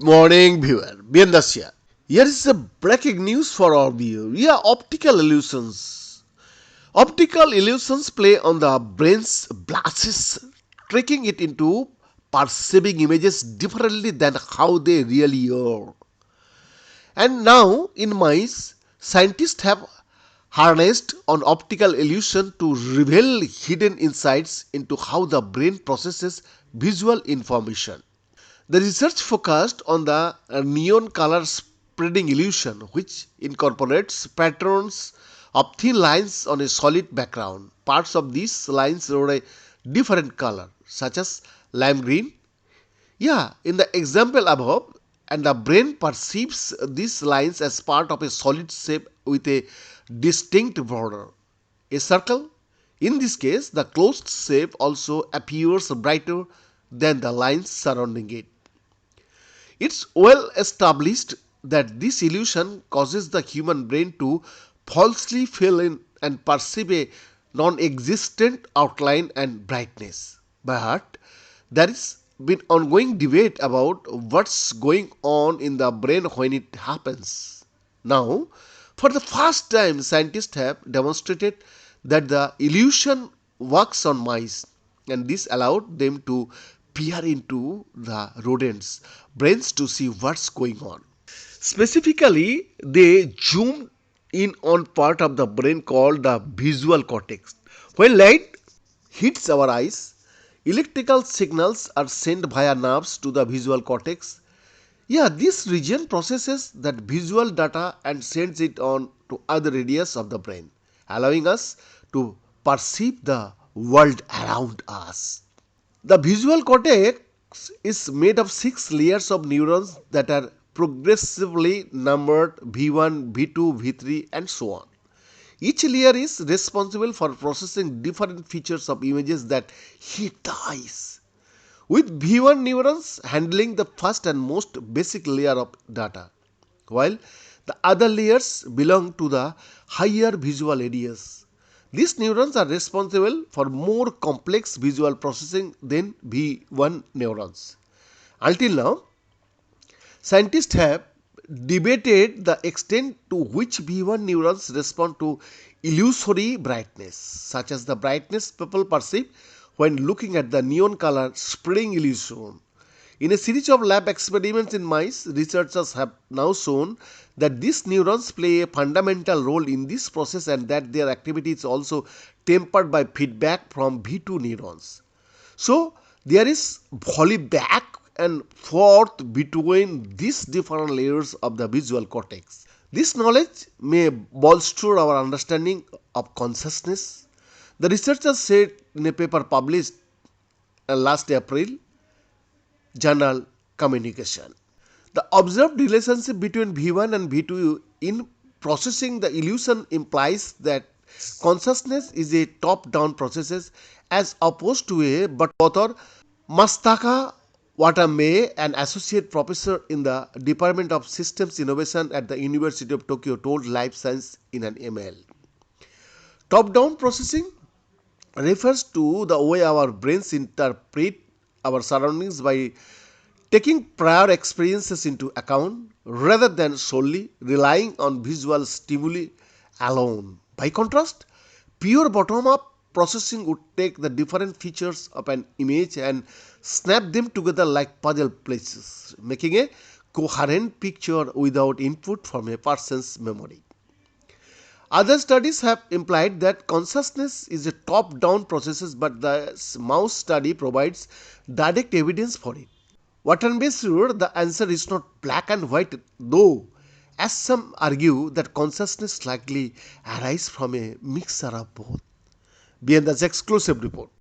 morning, viewer. Bienvenidos here. Here is the breaking news for our view. Optical illusions. Optical illusions play on the brain's glasses, tricking it into perceiving images differently than how they really are. And now, in mice, scientists have harnessed an optical illusion to reveal hidden insights into how the brain processes visual information. The research focused on the neon color spreading illusion, which incorporates patterns of thin lines on a solid background. Parts of these lines are a different color, such as lime green. In the example above, and the brain perceives these lines as part of a solid shape with a distinct border. A circle. In this case, the closed shape also appears brighter than the lines surrounding it. It's well established that this illusion causes the human brain to falsely fill in and perceive a non-existent outline and brightness. But there has been ongoing debate about what's going on in the brain when it happens. Now, for the first time, scientists have demonstrated that the illusion works on mice, and this allowed them to peer into the rodents' brains to see what's going on. Specifically, they zoomed in on part of the brain called the visual cortex. When light hits our eyes, electrical signals are sent via nerves to the visual cortex. This region processes that visual data and sends it on to other areas of the brain, allowing us to perceive the world around us. The visual cortex is made of 6 layers of neurons that are progressively numbered V1, V2, V3 and so on. Each layer is responsible for processing different features of images that hit the eyes, with V1 neurons handling the first and most basic layer of data, while the other layers belong to the higher visual areas. These neurons are responsible for more complex visual processing than V1 neurons. Until now, scientists have debated the extent to which V1 neurons respond to illusory brightness, such as the brightness people perceive when looking at the neon color spreading illusion. In a series of lab experiments in mice, researchers have now shown that these neurons play a fundamental role in this process and that their activity is also tempered by feedback from V2 neurons. So, there is volley back and forth between these different layers of the visual cortex. This knowledge may bolster our understanding of consciousness. The researchers said in a paper published last April, journal Communication. The observed relationship between V1 and V2 in processing the illusion implies that consciousness is a top-down process as opposed to a but author Mastaka Watanabe, an associate professor in the Department of Systems Innovation at the University of Tokyo, told Life Science in an email. Top-down processing refers to the way our brains interpret our surroundings by taking prior experiences into account rather than solely relying on visual stimuli alone. By contrast, pure bottom-up processing would take the different features of an image and snap them together like puzzle pieces, making a coherent picture without input from a person's memory. Other studies have implied that consciousness is a top-down process, but the mouse study provides direct evidence for it. Watanabe sure the answer is not black and white, though, as some argue that consciousness likely arises from a mixture of both. BN's exclusive report.